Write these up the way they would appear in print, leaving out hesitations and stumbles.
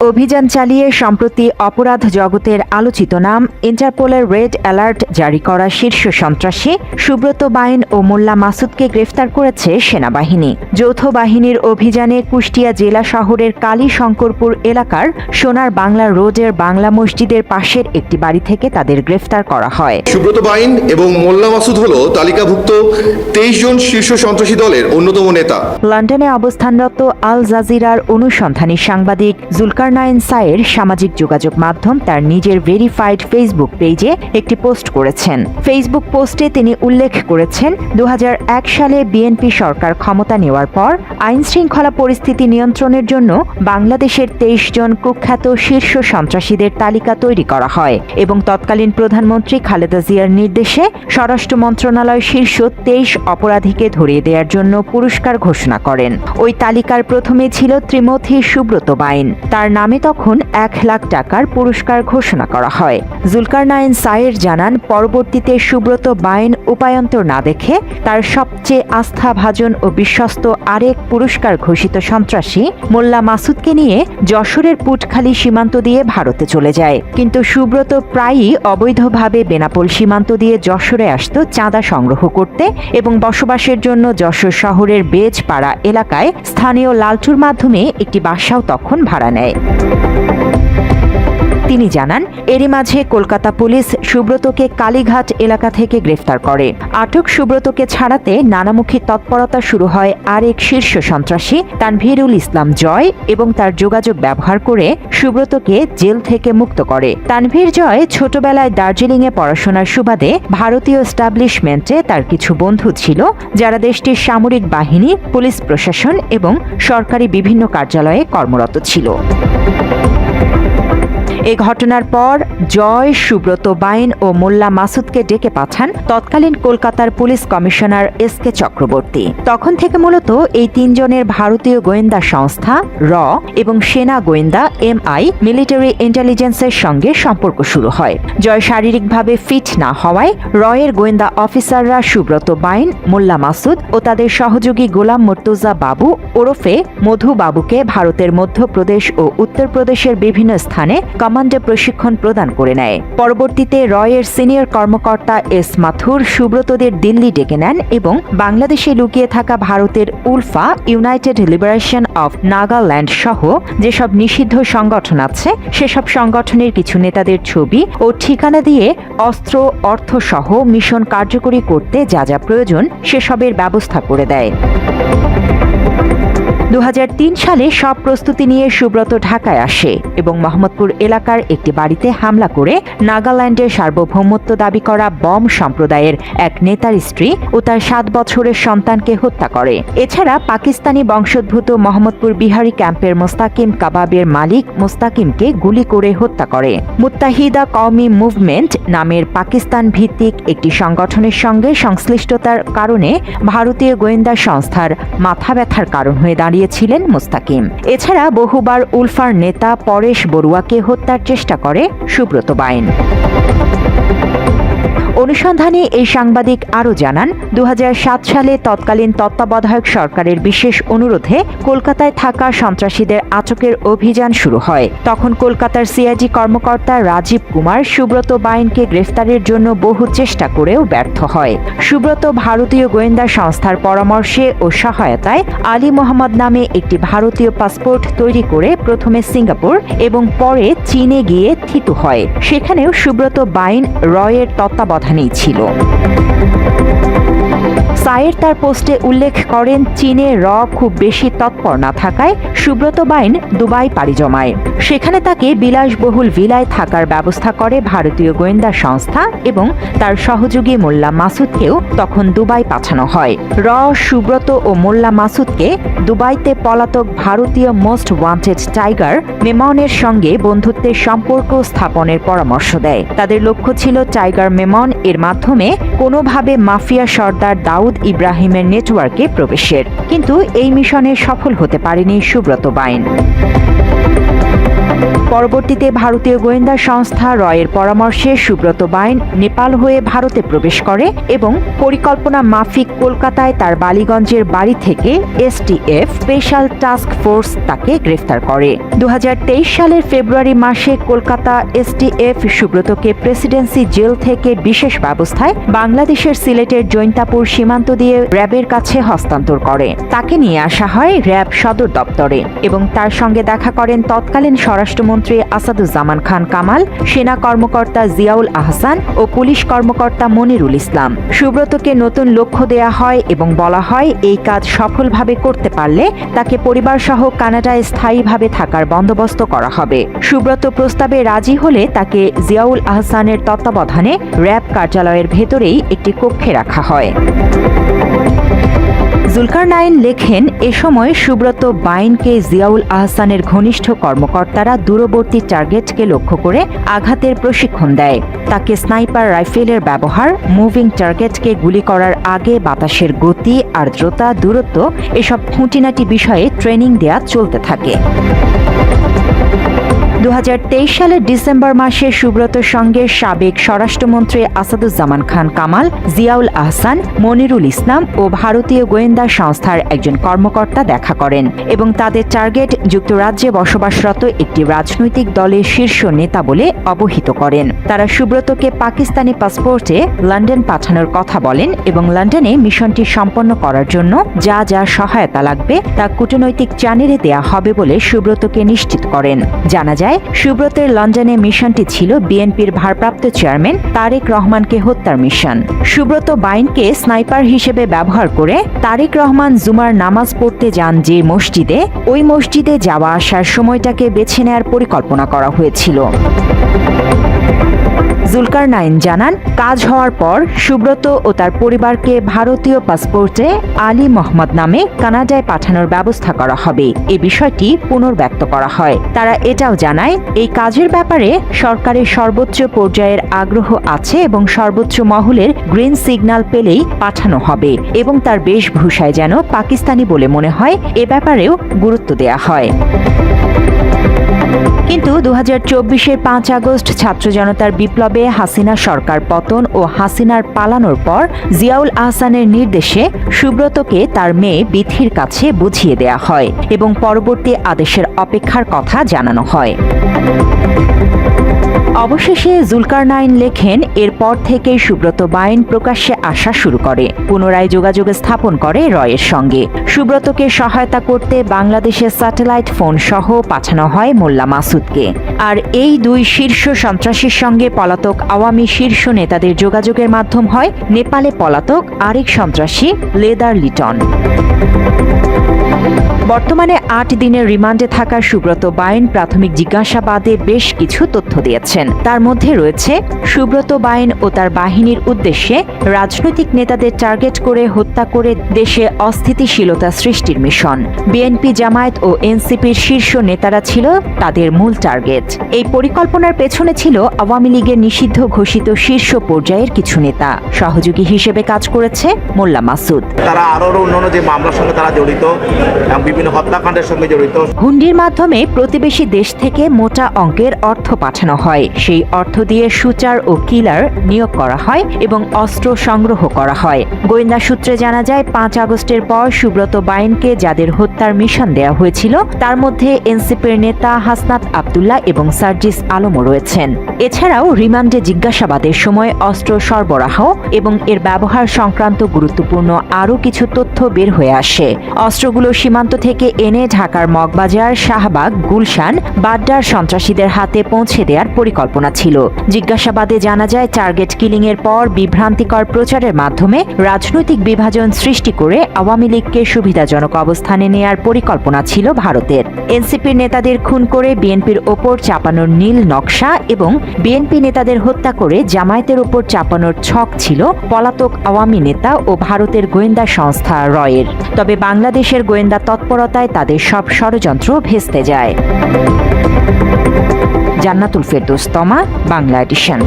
অভিযান চালিয়ে সম্প্রতি অপরাধ জগতের আলোচিত নাম ইন্টারপোলের রেড অ্যালার্ট জারি করা শীর্ষ সন্ত্রাসী সুব্রত বাইন ও মোল্লা মাসুদকে গ্রেফতার করেছে সেনাবাহিনী। যৌথ বাহিনীর অভিযানে কুষ্টিয়া জেলা শহরের কালী শঙ্করপুর এলাকার সোনার বাংলা রোডের বাংলা মসজিদের পাশের একটি বাড়ি থেকে তাদের গ্রেফতার করা হয়। সুব্রত বাইন এবং মোল্লা মাসুদ হল তালিকাভুক্ত 23 জন শীর্ষ সন্ত্রাসী দলের অন্যতম নেতা। লন্ডনে অবস্থানরত আল জাজিরার অনুসন্ধানী সাংবাদিক জুলকারনাইন সায়ের সামাজিক যোগাযোগ মাধ্যম তার নিজের ভেরিফাইড ফেসবুক পেজে একটি পোস্ট করেছেন। ফেসবুক পোস্টে তিনি উল্লেখ করেছেন, 2001 সালে বিএনপি সরকার ক্ষমতা নেওয়ার পর আইন শৃঙ্খলা পরিস্থিতি নিয়ন্ত্রণের জন্য বাংলাদেশের 23 জন কুখ্যাত শীর্ষ সন্ত্রাসীদের তালিকা তৈরি করা হয় এবং তৎকালীন প্রধানমন্ত্রী খালেদা জিয়ার নির্দেশে স্বরাষ্ট্র মন্ত্রণালয় শীর্ষ 23 অপরাধীকে ধরিয়ে দেওয়ার জন্য পুরস্কার ঘোষণা করেন। ওই তালিকার প্রথমে ছিল ত্রিমথী সুব্রত বাইন। তার নামে তখন 1 লাখ টাকার পুরস্কার ঘোষণা করা হয়। জুলকারনাইন সায়ের জানান, পরবর্তীতে সুব্রত বাইন উপায়ন্তর না দেখে তার সবচেয়ে আস্থাভাজন ও বিশ্বস্ত আরেক পুরস্কার ঘোষিত সন্ত্রাসী মোল্লা মাসুদকে নিয়ে যশোরের পুটখালী সীমান্ত দিয়ে ভারতে চলে যায়। কিন্তু সুব্রত প্রায়ই অবৈধভাবে বেনাপোল সীমান্ত দিয়ে যশোরে আসত চাঁদা সংগ্রহ করতে এবং বসবাসের জন্য যশোর শহরের বেজপাড়া এলাকায় স্থানীয় লালটুর মাধ্যমে একটি বাসাও তখন ভাড়া নেয়। তিনি জানান, এরই মাঝে কলকাতা পুলিশ সুব্রতকে কালীঘাট এলাকা থেকে গ্রেফতার করে। আটক সুব্রতকে ছাড়াতে নানামুখী তৎপরতা শুরু হয় আরেক শীর্ষ সন্ত্রাসী তানভীরুল ইসলাম জয় এবং তার যোগাযোগ ব্যবহার করে সুব্রতকে জেল থেকে মুক্ত করে। তানভীর জয় ছোটবেলায় দার্জিলিংয়ে পড়াশোনার সুবাদে ভারতীয় এস্টাবলিশমেন্টে তার কিছু বন্ধু ছিল, যারা দেশটির সামরিক বাহিনী, পুলিশ প্রশাসন এবং সরকারি বিভিন্ন কার্যালয়ে কর্মরত ছিল। এ ঘটনার পর জয় সুব্রত বাইন ও মোল্লা মাসুদকে ডেকে পাঠান তৎকালীন কলকাতার পুলিশ কমিশনার SK চক্রবর্তী। তখন থেকে মূলত এই 3 জনের ভারতীয় গোয়েন্দা সংস্থা র এবং সেনা গোয়েন্দা MI মিলিটারি ইন্টেলিজেন্সের সঙ্গে সম্পর্ক শুরু হয়। জয় শারীরিকভাবে ফিট না হওয়ায় রয়ের গোয়েন্দা অফিসাররা সুব্রত বাইন, মোল্লা মাসুদ ও তাদের সহযোগী গোলাম মুর্তুজা বাবু ওরফে মধু বাবুকে ভারতের মধ্যপ্রদেশ ও উত্তরপ্রদেশের বিভিন্ন স্থানে কমান্ডে প্রশিক্ষণ প্রদান করে নেয়। পরবর্তীতে রয়ের সিনিয়র কর্মকর্তা S মাথুর সুব্রতদের দিল্লি ডেকে নেন এবং বাংলাদেশে লুকিয়ে থাকা ভারতের ULFA, United liberation of Nagaland সহ যেসব নিষিদ্ধ সংগঠন আছে সেসব সংগঠনের কিছু নেতাদের ছবি ও ঠিকানা দিয়ে অস্ত্র, অর্থ সহ মিশন কার্যকরী করতে যা যা প্রয়োজন সেসবের ব্যবস্থা করে দেয়। 2003 সালে সব প্রস্তুতি নিয়ে সুব্রত ঢাকায় আসে এবং মোহাম্মদপুর এলাকার একটি বাড়িতে হামলা করে নাগাল্যান্ডের সার্বভৌমত্ব দাবি করা বম সম্প্রদায়ের এক নেতার স্ত্রী ও তার 7 বছরের সন্তানকে হত্যা করে। এছাড়া পাকিস্তানি বংশোদ্ভূত মোহাম্মদপুর বিহারি ক্যাম্পের মোস্তাকিম কাবাবের মালিক মোস্তাকিমকে গুলি করে হত্যা করে। মুত্তাহিদা কওমি মুভমেন্ট নামের পাকিস্তান ভিত্তিক একটি সংগঠনের সঙ্গে সংশ্লিষ্টতার কারণে ভারতীয় গোয়েন্দা সংস্থার মাথা ব্যথার কারণ হয়ে ছিলেন মোস্তাকিম। এছাড়া বহুবার উলফার নেতা পরেশ বড়ুয়াকে হত্যার চেষ্টা করে সুব্রত বাইন। অনুসন্ধানে এই সাংবাদিক আরও জানান, 2007 সালে তৎকালীন তত্ত্বাবধায়ক সরকারের বিশেষ অনুরোধে কলকাতায় থাকা সন্ত্রাসীদের আটকের অভিযান শুরু হয়। তখন কলকাতার CID কর্মকর্তা রাজীব কুমার সুব্রত বাইনকে গ্রেফতারের জন্য বহু চেষ্টা করেও ব্যর্থ হয়। সুব্রত ভারতীয় গোয়েন্দা সংস্থার পরামর্শে ও সহায়তায় আলী মোহাম্মদ নামে একটি ভারতীয় পাসপোর্ট তৈরি করে প্রথমে সিঙ্গাপুর এবং পরে চীনে গিয়ে থিত হয়। সেখানেও সুব্রত বাইন রয়ের তত্ত্বাবধানে ছিল। সায়ের তার পোস্টে উল্লেখ করেন, চীনে খুব বেশি তৎপর না থাকায় সুব্রত বাইন দুবাই পাড়ি জমায়। সেখানে তাকে বিলাসবহুল ভিলায় থাকার ব্যবস্থা করে ভারতীয় গোয়েন্দা সংস্থা এবং তার সহযোগী মোল্লা মাসুদকেও তখন দুবাই পাঠানো হয়। সুব্রত ও মোল্লা মাসুদকে দুবাইতে পলাতক ভারতীয় মোস্ট ওয়ান্টেড টাইগার মেমনের সঙ্গে বন্ধুত্বের সম্পর্ক স্থাপনের পরামর্শ দেয়। তাদের লক্ষ্য ছিল টাইগার মেমন এর মাধ্যমে কোনোভাবে মাফিয়া সর্দার দাউদ ইব্রাহিমের নেটওয়ার্কে প্রবেশের। কিন্তু এই মিশনে সফল হতে পারেনি সুব্রত বাইন। পরবর্তীতে ভারতীয় গোয়েন্দা সংস্থা রয়ের পরামর্শে সুব্রত বাইন নেপাল হয়ে ভারতে প্রবেশ করে এবং পরিকল্পনা মাফিক কলকাতায় তার বালিগঞ্জের বাড়ি থেকে এসটিএফ স্পেশাল টাস্ক ফোর্স তাকে গ্রেফতার করে। 2023 সালের ফেব্রুয়ারি মাসে কলকাতা এসটিএফ সুব্রতকে প্রেসিডেন্সি জেল থেকে বিশেষ ব্যবস্থায় বাংলাদেশের সিলেটের জৈন্তাপুর সীমান্ত দিয়ে র্যাবের কাছে হস্তান্তর করে। তাকে নিয়ে আসা হয় র্যাব সদর দপ্তরে এবং তার সঙ্গে দেখা করেন তৎকালীন স্বরাষ্ট্রমন্ত্রী আসাদুজ্জামান খান কামাল, সেনা কর্মকর্তা জিয়াউল আহসান ও পুলিশ কর্মকর্তা মনিরুল ইসলাম। সুব্রতকে নতুন লক্ষ্য দেয়া হয় এবং বলা হয় এই কাজ সফলভাবে করতে পারলে তাকে পরিবারসহ কানাডায় স্থায়ীভাবে থাকার বন্দোবস্ত করা হবে। সুব্রত প্রস্তাবে রাজি হলে তাকে জিয়াউল আহসানের তত্ত্বাবধানে র্যাব কার্যালয়ের ভেতরেই একটি কক্ষে রাখা হয়। জুলকারনাইন লেখেন, এ সময় সুব্রত বাইনকে জিয়াউল আহসানের ঘনিষ্ঠ কর্মকর্তারা দূরবর্তী টার্গেটকে লক্ষ্য করে আঘাতের প্রশিক্ষণ দেয়। তাকে স্নাইপার রাইফেলের ব্যবহার, মুভিং টার্গেটকে গুলি করার আগে বাতাসের গতি, আর্দ্রতা, দূরত্ব এসব খুঁটিনাটি বিষয়ে ট্রেনিং দেয়া চলতে থাকে। 2023 সালের ডিসেম্বর মাসে সুব্রতর সঙ্গে সাবেক স্বরাষ্ট্রমন্ত্রী আসাদুজ্জামান খান কামাল, জিয়াউল আহসান, মনিরুল ইসলাম ও ভারতীয় গোয়েন্দা সংস্থার একজন কর্মকর্তা দেখা করেন এবং তাদের টার্গেট যুক্তরাজ্যে বসবাসরত একটি রাজনৈতিক দলের শীর্ষ নেতা বলে অবহিত করেন। তারা সুব্রতকে পাকিস্তানি পাসপোর্টে লন্ডন পাঠানোর কথা বলেন এবং লন্ডনে মিশনটি সম্পন্ন করার জন্য যা যা সহায়তা লাগবে তা কূটনৈতিক চ্যানেলে দেয়া হবে বলে সুব্রতকে নিশ্চিত করেন। জানা যায়, সুব্রতের লন্ডনে মিশনটি ছিল বিএনপির ভারপ্রাপ্ত চেয়ারম্যান তারেক রহমানকে হত্যার মিশন। সুব্রত বাইনকে স্নাইপার হিসেবে ব্যবহার করে তারেক রহমান জুমার নামাজ পড়তে যান যে মসজিদে, ওই মসজিদে যাওয়া আসার সময়টাকে বেছে নেয়ার পরিকল্পনা করা হয়েছিল। জুলকারনাইন জানান, কাজ হওয়ার পর সুব্রত ও তার পরিবারকে ভারতীয় পাসপোর্টে আলী মোহাম্মদ নামে কানাডায় পাঠানোর ব্যবস্থা করা হবে। এ বিষয়টি পুনর্ব্যক্ত করা হয়। তারা এটাও জানায়, এই কাজের ব্যাপারে সরকারের সর্বোচ্চ পর্যায়ের আগ্রহ আছে এবং সর্বোচ্চ মহলের গ্রিন সিগন্যাল পেলেই পাঠানো হবে এবং তার বেশভূষায় যেন পাকিস্তানি বলে মনে হয় এ ব্যাপারেও গুরুত্ব দেয়া হয়। কিন্তু 2024-এর 5 আগস্ট ছাত্র জনতার বিপ্লবে হাসিনা সরকার পতন ও হাসিনার পালানোর পর জিয়াউল আহসানের নির্দেশে সুব্রতকে তার মেয়ে বিথির কাছে বুঝিয়ে দেয়া হয় এবং পরবর্তী আদেশের অপেক্ষার কথা জানানো হয়। অবশেষে জুলকারনাইন লেখেন, এরপর থেকেই সুব্রত বাইন প্রকাশ্যে আসা শুরু করে, পুনরায় যোগাযোগ স্থাপন করে রয়ের সঙ্গে। সুব্রতকে সহায়তা করতে বাংলাদেশের স্যাটেলাইট ফোন সহ পাঠানো হয় মোল্লা মাসুদকে। আর এই দুই শীর্ষ সন্ত্রাসীর সঙ্গে পলাতক আওয়ামী শীর্ষ নেতাদের যোগাযোগের মাধ্যম হয় নেপালে পলাতক আরেক সন্ত্রাসী লেদার লিটন। বর্তমানে 8 দিনের রিমান্ডে থাকা সুব্রত বাইন প্রাথমিক জিজ্ঞাসাবাদে বেশ কিছু তথ্য দিয়েছেন। তার মধ্যে রয়েছে সুব্রত বাইন ও তার বাহিনীর উদ্দেশ্যে রাজনৈতিক নেতাদের টার্গেট করে হত্যা করে দেশে অস্থিতিশীলতা সৃষ্টির মিশন। বিএনপি, জামায়াত ও এনসিপির শীর্ষ নেতারা ছিল তাদের মূল টার্গেট। এই পরিকল্পনার পেছনে ছিল আওয়ামী লীগের নিষিদ্ধ ঘোষিত শীর্ষ পর্যায়ের কিছু নেতা। সহযোগী হিসেবে কাজ করেছে মোল্লা মাসুদ। তারা আরো অন্যান্য যে মামলার সঙ্গে তারা জড়িত, বিভিন্ন হত্যাকাণ্ডের সঙ্গে জড়িত। হুন্ডির মাধ্যমে প্রতিবেশী দেশ থেকে মোটা অঙ্কের অর্থ পাঠানো হয়। সেই অর্থ দিয়ে শুটার ও কিলার নিয়োগ করা হয় এবং অস্ত্র সংগ্রহ করা হয়। গোয়েন্দা সূত্রে জানা যায়, 5 আগস্টের পর সুব্রত বাইনকে যাদের হত্যার মিশন দেওয়া হয়েছিল তার মধ্যে এনসিপির নেতা হাসনাত আব্দুল্লাহ এবং সার্জিস আলমও রয়েছেন। এছাড়াও রিমান্ডে জিজ্ঞাসাবাদের সময় অস্ত্র সরবরাহ এবং এর ব্যবহার সংক্রান্ত গুরুত্বপূর্ণ আরও কিছু তথ্য বের হয়ে আসে। অস্ত্রগুলো সীমান্ত থেকে এনে ঢাকার মগবাজার, শাহবাগ, গুলশান, বাড্ডার সন্ত্রাসীদের হাতে পৌঁছে দেওয়ার পরিকল্পনা ছিল। জিজ্ঞাসাবাদে জানা যায়, টার্গেট কিলিং এর পর বিভ্রান্তিকর প্রচারের মাধ্যমে রাজনৈতিক বিভাজন সৃষ্টি করে আওয়ামী লীগকে সুবিধাজনক অবস্থানে নেয়ার পরিকল্পনা ছিল ভারতের। এনসিপির নেতাদের খুন করে বিএনপির ওপর চাপানোর নীল নকশা এবং বিএনপি নেতাদের হত্যা করে জামায়াতের ওপর চাপানোর ছক ছিল পলাতক আওয়ামী নেতা ও ভারতের গোয়েন্দা সংস্থা রয়ের। তবে বাংলাদেশের গোয়েন্দা তৎপরতায় তাদের সব ষড়যন্ত্র ভেস্তে যায়। জান্নাতুল ফেরদৌস তমা, বাংলা এডিশন।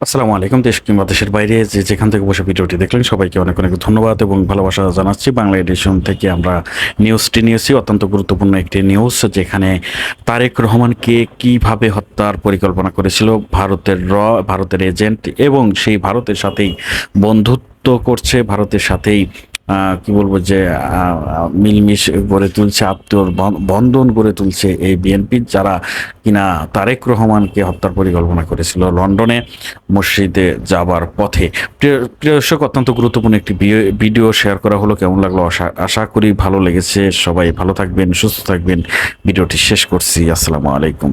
আসসালামু আলাইকুম। দেশ কিংবা দেশের বাইরে যে যেখান থেকে বসে ভিডিওটি দেখলেন সবাইকে অনেক অনেক ধন্যবাদ এবং ভালোবাসা জানাচ্ছি। বাংলা এডিশন থেকে আমরা নিউজটি নিয়েছি, অত্যন্ত গুরুত্বপূর্ণ একটি নিউজ, যেখানে তারেক রহমানকে কিভাবে হত্যার পরিকল্পনা করেছিল ভারতের এজেন্ট, এবং সেই ভারতের সাথেই বন্ধুত্ব করছে, ভারতের সাথেই কি বলবো যে মিলমিশ গড়ে তুলছে, আত্মীয়র বন্ধন গড়ে তুলছে এই বিএনপি, যারা কিনা তারেক রহমানকে হত্যার পরিকল্পনা করেছিল লন্ডনে মসজিদে যাবার পথে। প্রিয় দর্শক, অত্যন্ত গুরুত্বপূর্ণ একটি ভিডিও শেয়ার করা হলো। কেমন লাগলো আশা করি ভালো লেগেছে। সবাই ভালো থাকবেন, সুস্থ থাকবেন। ভিডিওটি শেষ করছি। আসসালামু আলাইকুম।